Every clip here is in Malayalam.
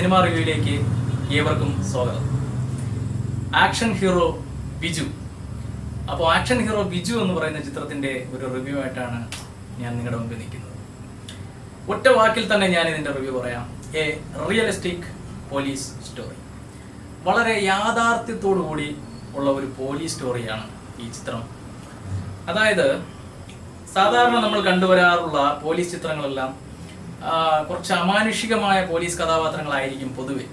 സിനിമാ റിവ്യൂയിലേക്ക് ഏവർക്കും സ്വാഗതം. Action hero Biju. അപ്പോൾ ആക്ഷൻ ഹീറോ ബിജു എന്ന് പറയുന്ന ചിത്രത്തിന്റെ ഒരു റിവ്യൂ ആയിട്ടാണ് ഞാൻ നിങ്ങളുടെ മുമ്പിൽ നിൽക്കുന്നത്. ഒറ്റ വാക്കിൽ തന്നെ ഞാൻ ഇതിന്റെ റിവ്യൂ പറയാം. A realistic police story. വളരെ യാഥാർത്ഥ്യത്തോടു കൂടി ഉള്ള ഒരു പോലീസ് സ്റ്റോറിയാണ് ഈ ചിത്രം. അതായത് സാധാരണ നമ്മൾ കണ്ടുവരാറുള്ള പോലീസ് ചിത്രങ്ങളെല്ലാം കുറച്ച് അമാനുഷികമായ പോലീസ് കഥാപാത്രങ്ങളായിരിക്കും പൊതുവെ.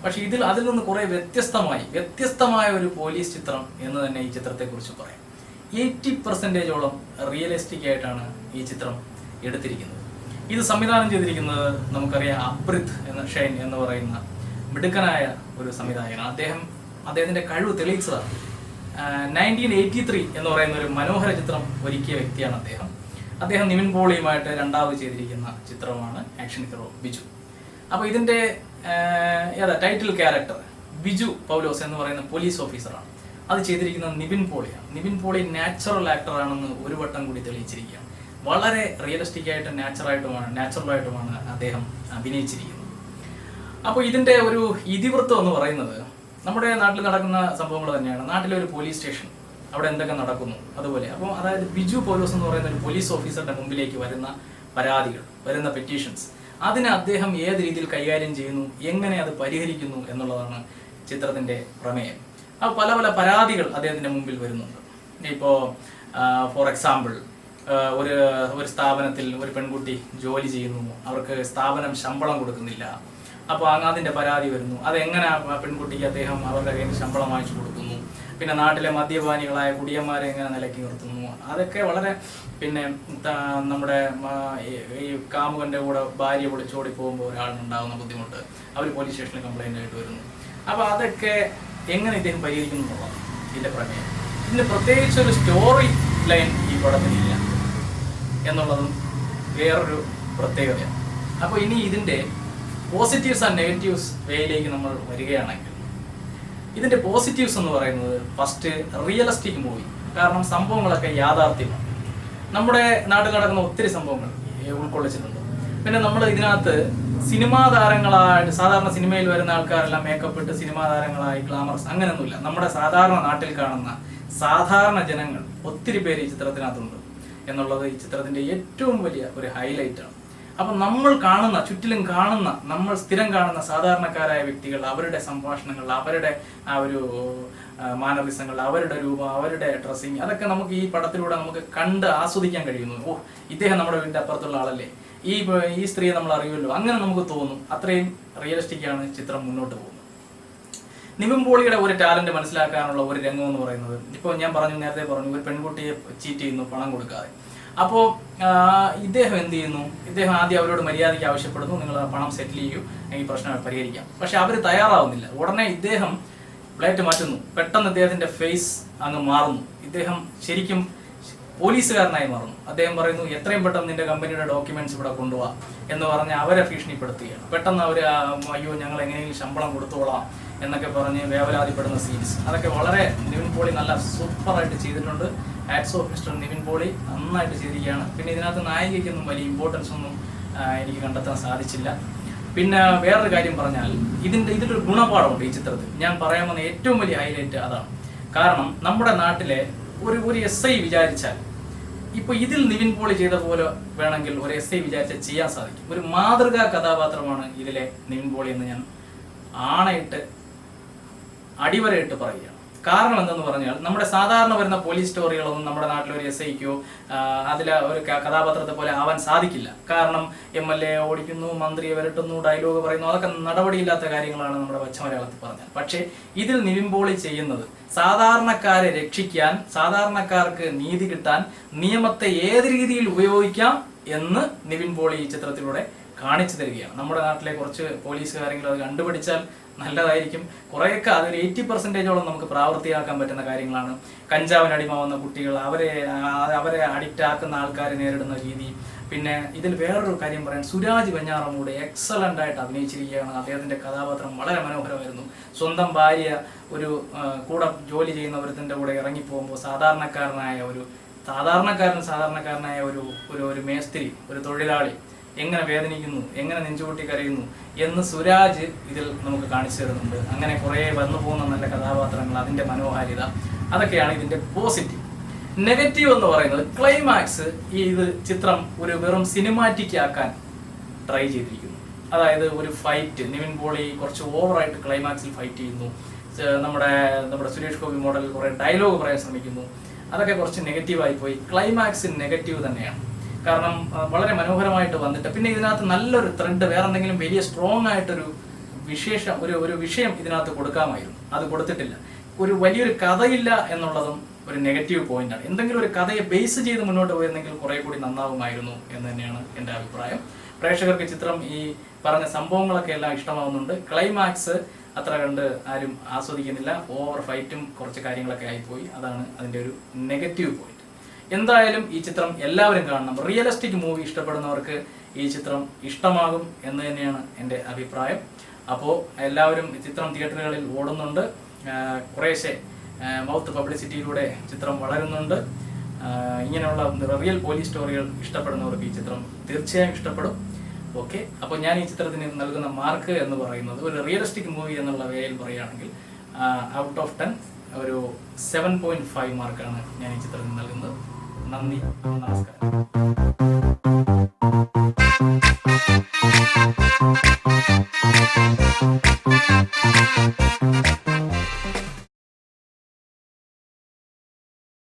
പക്ഷെ അതിൽ നിന്ന് കുറെ വ്യത്യസ്തമായ ഒരു പോലീസ് ചിത്രം എന്ന് തന്നെ ഈ ചിത്രത്തെക്കുറിച്ച് പറയാം. 80% റിയലിസ്റ്റിക് ആയിട്ടാണ് ഈ ചിത്രം എടുത്തിരിക്കുന്നത്. ഇത് സംവിധാനം ചെയ്തിരിക്കുന്നത് നമുക്കറിയാം അപ്രിത് ഷൈൻ എന്ന് പറയുന്ന മിടുക്കനായ ഒരു സംവിധായകനാണ്. അദ്ദേഹത്തിന്റെ കഴിവ് തെളിയിച്ചതാണ്. 1983 എന്ന് പറയുന്ന ഒരു മനോഹര ചിത്രം ഒരുക്കിയ വ്യക്തിയാണ് അദ്ദേഹം നിവിൻ പോളിയുമായിട്ട് രണ്ടാമത് ചെയ്തിരിക്കുന്ന ചിത്രമാണ് ആക്ഷൻ ഹീറോ ബിജു. അപ്പോൾ ഇതിന്റെ ടൈറ്റിൽ ക്യാരക്ടർ ബിജു പൗലോസ് എന്ന് പറയുന്ന പോലീസ് ഓഫീസറാണ്. അത് ചെയ്തിരിക്കുന്നത് നിവിൻ പോളിയാണ്. നിവിൻ പോളി നാച്ചുറൽ ആക്ടറാണെന്ന് ഒരു വട്ടം കൂടി തെളിയിച്ചിരിക്കുകയാണ്. വളരെ റിയലിസ്റ്റിക് ആയിട്ട് നാച്ചുറലായിട്ടുമാണ് അദ്ദേഹം അഭിനയിച്ചിരിക്കുന്നത്. അപ്പോൾ ഇതിന്റെ ഒരു ഇതിവൃത്തം എന്ന് പറയുന്നത് നമ്മുടെ നാട്ടിൽ നടക്കുന്ന സംഭവങ്ങൾ തന്നെയാണ്. നാട്ടിലെ ഒരു പോലീസ് സ്റ്റേഷൻ, അവിടെ എന്തൊക്കെ നടക്കുന്നു അതുപോലെ. അപ്പോൾ അതായത് ബിജു പൗലോസ് എന്ന് പറയുന്ന ഒരു പോലീസ് ഓഫീസറുടെ മുമ്പിലേക്ക് വരുന്ന പരാതികൾ, വരുന്ന പെറ്റീഷൻസ്, അതിനെ അദ്ദേഹം ഏത് രീതിയിൽ കൈകാര്യം ചെയ്യുന്നു, എങ്ങനെ അത് പരിഹരിക്കുന്നു എന്നുള്ളതാണ് ചിത്രത്തിന്റെ പ്രമേയം. അപ്പോൾ പല പരാതികൾ അദ്ദേഹത്തിന്റെ മുമ്പിൽ വരുന്നുണ്ട്. ഇപ്പോൾ ഫോർ എക്സാമ്പിൾ, ഒരു സ്ഥാപനത്തിൽ ഒരു പെൺകുട്ടി ജോലി ചെയ്യുന്നു, അവർക്ക് സ്ഥാപനം ശമ്പളം കൊടുക്കുന്നില്ല. അപ്പോൾ അതിന്റെ പരാതി വരുന്നു. അതെങ്ങനെ പെൺകുട്ടിക്ക് അദ്ദേഹം അവരുടെ കയ്യിൽ ശമ്പളം വാങ്ങിച്ചു കൊടുക്കുന്നു. പിന്നെ നാട്ടിലെ മദ്യപാനികളായ കുടിയന്മാരെ എങ്ങനെ നിലയ്ക്ക് നിർത്തുന്നു. അതൊക്കെ വളരെ നമ്മുടെ ഈ കാമുകന്റെ കൂടെ ഭാര്യ വിളിച്ചോടി പോകുമ്പോൾ ഒരാളിനുണ്ടാകുന്ന ബുദ്ധിമുട്ട്, അവർ പോലീസ് സ്റ്റേഷനിൽ കംപ്ലൈന്റ് ആയിട്ട് വരുന്നു. അപ്പോൾ അതൊക്കെ എങ്ങനെ ഇദ്ദേഹം പരിഹരിക്കുന്നു എന്നുള്ളതാണ് ഇതിന്റെ പ്രമേയം. ഇതിന് പ്രത്യേകിച്ച് ഒരു സ്റ്റോറി ലൈൻ ഈ പടത്തിലില്ല എന്നുള്ളതും വേറൊരു പ്രത്യേകതയാണ്. അപ്പോൾ ഇനി ഇതിന്റെ പോസിറ്റീവ്സ് ആൻഡ് നെഗറ്റീവ്സ് വേയിലേക്ക് നമ്മൾ വരികയാണെങ്കിൽ, ഇതിന്റെ പോസിറ്റീവ്സ് എന്ന് പറയുന്നത് ഫസ്റ്റ് റിയലിസ്റ്റിക് മൂവി. കാരണം സംഭവങ്ങളൊക്കെ യാഥാർത്ഥ്യമാണ്. നമ്മുടെ നാട്ടിൽ നടക്കുന്ന ഒത്തിരി സംഭവങ്ങൾ ഉൾക്കൊള്ളിച്ചിട്ടുണ്ട്. പിന്നെ നമ്മൾ ഇതിനകത്ത് സിനിമാ താരങ്ങളായിട്ട്, സാധാരണ സിനിമയിൽ വരുന്ന ആൾക്കാരെല്ലാം മേക്കപ്പ് ഇട്ട് സിനിമാ താരങ്ങളായി ഗ്ലാമറസ് അങ്ങനെയൊന്നുമില്ല. നമ്മുടെ സാധാരണ നാട്ടിൽ കാണുന്ന സാധാരണ ജനങ്ങൾ ഒത്തിരി പേര് ഈ ചിത്രത്തിനകത്തുണ്ട് എന്നുള്ളത് ഈ ചിത്രത്തിന്റെ ഏറ്റവും വലിയ ഒരു ഹൈലൈറ്റ് ആണ്. അപ്പം നമ്മൾ ചുറ്റിലും കാണുന്ന, നമ്മൾ സ്ഥിരം കാണുന്ന സാധാരണക്കാരായ വ്യക്തികൾ, അവരുടെ സംഭാഷണങ്ങൾ, അവരുടെ ആ ഒരു മാനറിസങ്ങൾ, അവരുടെ രൂപം, അവരുടെ ഡ്രസ്സിങ്, അതൊക്കെ നമുക്ക് ഈ പടത്തിലൂടെ നമുക്ക് കണ്ട് ആസ്വദിക്കാൻ കഴിയുന്നു. ഇദ്ദേഹം നമ്മുടെ വീടിന്റെ അപ്പുറത്തുള്ള ആളല്ലേ, ഈ സ്ത്രീയെ നമ്മൾ അറിയുമല്ലോ, അങ്ങനെ നമുക്ക് തോന്നും. അത്രയും റിയലിസ്റ്റിക് ആണ് ചിത്രം മുന്നോട്ട് പോകുന്നത്. നിവിൻ പോളിയുടെ ഒരു ടാലന്റ് മനസ്സിലാക്കാനുള്ള ഒരു രംഗം എന്ന് പറയുന്നത്, ഇപ്പോൾ ഞാൻ നേരത്തെ പറഞ്ഞു, ഒരു പെൺകുട്ടിയെ ചീറ്റ് ചെയ്യുന്നു പണം കൊടുക്കാതെ. അപ്പോൾ ഇദ്ദേഹം എന്ത് ചെയ്യുന്നു? ഇദ്ദേഹം ആദ്യം അവരോട് മര്യാദയ്ക്ക് ആവശ്യപ്പെടുന്നു, നിങ്ങൾ പണം സെറ്റിൽ ചെയ്യൂ, ഈ പ്രശ്നം പരിഹരിക്കാം. പക്ഷെ അവർ തയ്യാറാവുന്നില്ല. ഉടനെ ഇദ്ദേഹം പ്ലേറ്റ് മാറ്റുന്നു. പെട്ടെന്ന് ഇദ്ദേഹത്തിന്റെ ഫേസ് അങ്ങ് മാറുന്നു. ഇദ്ദേഹം ശരിക്കും പോലീസുകാരനായി മാറുന്നു. അദ്ദേഹം പറയുന്നു, എത്രയും പെട്ടെന്ന് നിന്റെ കമ്പനിയുടെ ഡോക്യുമെന്റ്സ് ഇവിടെ കൊണ്ടുപോവാ എന്ന് പറഞ്ഞ് അവരെ ഭീഷണിപ്പെടുത്തുകയാണ്. പെട്ടെന്ന് അവർ അയ്യോ ഞങ്ങൾ എങ്ങനെയെങ്കിലും ശമ്പളം കൊടുത്തോളാം എന്നൊക്കെ പറഞ്ഞ് വേവലാതിപ്പെടുന്ന സീൻസ്, അതൊക്കെ വളരെ നിവിൻ പോളി നല്ല സൂപ്പറായിട്ട് ചെയ്തിട്ടുണ്ട്. Hats off mister Nivin Pauly, നന്നായിട്ട് ചെയ്തിരിക്കുകയാണ്. പിന്നെ ഇതിനകത്ത് നായികയ്ക്കൊന്നും വലിയ ഇമ്പോർട്ടൻസ് ഒന്നും എനിക്ക് കണ്ടെത്താൻ സാധിച്ചില്ല. പിന്നെ വേറൊരു കാര്യം പറഞ്ഞാൽ, ഇതിലൊരു ഗുണപാഠമുണ്ട് ഈ ചിത്രത്തിൽ. ഞാൻ പറയാൻ വന്ന ഏറ്റവും വലിയ ഹൈലൈറ്റ് അതാണ്. കാരണം നമ്മുടെ നാട്ടിലെ ഒരു SI വിചാരിച്ചാൽ, ഇപ്പൊ ഇതിൽ നിവിൻ പോളി ചെയ്ത പോലെ വേണമെങ്കിൽ ഒരു SI വിചാരിച്ചാൽ ചെയ്യാൻ സാധിക്കും. ഒരു മാതൃകാ കഥാപാത്രമാണ് ഇതിലെ നിവിൻ പോളി എന്ന് ഞാൻ അടിവരയിട്ട് പറയുകയാണ്. കാരണം എന്തെന്ന് പറഞ്ഞാൽ, നമ്മുടെ സാധാരണ വരുന്ന പോലീസ് സ്റ്റോറികളൊന്നും നമ്മുടെ നാട്ടിലെ ഒരു SIക്കോ അതിലെ ഒരു കഥാപാത്രത്തെ പോലെ ആവാൻ സാധിക്കില്ല. കാരണം MLA ഓടിക്കുന്നു, മന്ത്രിയെ വരട്ടുന്നു, ഡയലോഗ് പറയുന്നു, അതൊക്കെ നടപടിയില്ലാത്ത കാര്യങ്ങളാണ് നമ്മുടെ പച്ച മലയാളത്തിൽ പറഞ്ഞാൽ. പക്ഷേ ഇതിൽ നിവിൻ പോളി ചെയ്യുന്നത് സാധാരണക്കാരെ രക്ഷിക്കാൻ, സാധാരണക്കാർക്ക് നീതി കിട്ടാൻ നിയമത്തെ ഏത് രീതിയിൽ ഉപയോഗിക്കാം എന്ന് നിവിൻ പോളി ഈ ചിത്രത്തിലൂടെ കാണിച്ചു തരികയാണ്. നമ്മുടെ നാട്ടിലെ കുറച്ച് പോലീസുകാരെങ്കിലും അത് കണ്ടുപിടിച്ചാൽ നല്ലതായിരിക്കും. കുറേയൊക്കെ അതൊരു 80% നമുക്ക് പ്രാവർത്തിയാക്കാൻ പറ്റുന്ന കാര്യങ്ങളാണ്. കഞ്ചാവിന് അടിമാവുന്ന കുട്ടികൾ, അവരെ അഡിക്റ്റ് ആക്കുന്ന ആൾക്കാരെ നേരിടുന്ന രീതി. പിന്നെ ഇതിൽ വേറൊരു കാര്യം പറയാൻ, സുരാജ് വെഞ്ഞാറമൂട് എക്സലന്റ് ആയിട്ട് അഭിനയിച്ചിരിക്കുകയാണ്. അദ്ദേഹത്തിന്റെ കഥാപാത്രം വളരെ മനോഹരമായിരുന്നു. സ്വന്തം ഭാര്യ ഒരു കൂടെ ജോലി ചെയ്യുന്ന ഒരുത്തിന്റെ കൂടെ ഇറങ്ങിപ്പോകുമ്പോൾ സാധാരണക്കാരനായ ഒരു മേസ്തിരി, ഒരു തൊഴിലാളി എങ്ങനെ വേദനിക്കുന്നു, എങ്ങനെ നെഞ്ചുപൊട്ടി കരയുന്നു എന്ന് സുരാജ് ഇതിൽ നമുക്ക് കാണിച്ചു തരുന്നുണ്ട്. അങ്ങനെ കുറേ വന്നു പോകുന്ന നല്ല കഥാപാത്രങ്ങൾ, അതിൻ്റെ മനോഹാരിത, അതൊക്കെയാണ് ഇതിൻ്റെ പോസിറ്റീവ്. നെഗറ്റീവ് എന്ന് പറയുന്നത് ക്ലൈമാക്സ് ഇത് ചിത്രം ഒരു വെറും സിനിമാറ്റിക് ആക്കാൻ ട്രൈ ചെയ്തിരിക്കുന്നു. അതായത് ഒരു ഫൈറ്റ്, നിവിൻ പോളി കുറച്ച് ഓവറായിട്ട് ക്ലൈമാക്സിൽ ഫൈറ്റ് ചെയ്യുന്നു. നമ്മുടെ സുരേഷ് ഗോപി മോഡലിൽ കുറേ ഡയലോഗ് പറയാൻ ശ്രമിക്കുന്നു. അതൊക്കെ കുറച്ച് നെഗറ്റീവായി പോയി. ക്ലൈമാക്സ് നെഗറ്റീവ് തന്നെയാണ്. കാരണം വളരെ മനോഹരമായിട്ട് വന്നിട്ട് പിന്നെ ഇതിനകത്ത് നല്ലൊരു ത്രെഡ്, വേറെ എന്തെങ്കിലും വലിയ സ്ട്രോങ് ആയിട്ടൊരു ഒരു വിഷയം ഇതിനകത്ത് കൊടുക്കാമായിരുന്നു. അത് കൊടുത്തിട്ടില്ല. ഒരു വലിയൊരു കഥയില്ല എന്നുള്ളതും ഒരു നെഗറ്റീവ് പോയിന്റാണ്. എന്തെങ്കിലും ഒരു കഥയെ ബേസ് ചെയ്ത് മുന്നോട്ട് പോയിരുന്നെങ്കിൽ കുറെ കൂടി നന്നാവുമായിരുന്നു എന്ന് തന്നെയാണ് എൻ്റെ അഭിപ്രായം. പ്രേക്ഷകർക്ക് ചിത്രം ഈ പറഞ്ഞ സംഭവങ്ങളൊക്കെ എല്ലാം ഇഷ്ടമാവുന്നുണ്ട്. ക്ലൈമാക്സ് അത്ര കണ്ട് ആരും ആസ്വദിക്കുന്നില്ല. ഓവർ ഫൈറ്റും കുറച്ച് കാര്യങ്ങളൊക്കെ ആയിപ്പോയി. അതാണ് അതിൻ്റെ ഒരു നെഗറ്റീവ് പോയിന്റ്. എന്തായാലും ഈ ചിത്രം എല്ലാവരും കാണണം. റിയലിസ്റ്റിക് മൂവി ഇഷ്ടപ്പെടുന്നവർക്ക് ഈ ചിത്രം ഇഷ്ടമാകും എന്ന് തന്നെയാണ് എൻ്റെ അഭിപ്രായം. അപ്പോൾ എല്ലാവരും ചിത്രം തിയേറ്ററുകളിൽ ഓടുന്നുണ്ട്. കുറേശ്ശെ മൗത്ത് പബ്ലിസിറ്റിയിലൂടെ ചിത്രം വളരുന്നുണ്ട്. ഇങ്ങനെയുള്ള റിയൽ പോലീസ് സ്റ്റോറികൾ ഇഷ്ടപ്പെടുന്നവർക്ക് ഈ ചിത്രം തീർച്ചയായും ഇഷ്ടപ്പെടും. ഓക്കെ, അപ്പോൾ ഞാൻ ഈ ചിത്രത്തിന് നൽകുന്ന മാർക്ക് എന്ന് പറയുന്നത്, ഒരു റിയലിസ്റ്റിക് മൂവി എന്നുള്ള വേയിൽ പറയുകയാണെങ്കിൽ ഔട്ട് ഓഫ് 10 ഒരു 7.5 മാർക്കാണ് ഞാൻ ഈ ചിത്രത്തിന് നൽകുന്നത്. നന്ദി, നമസ്കാരം.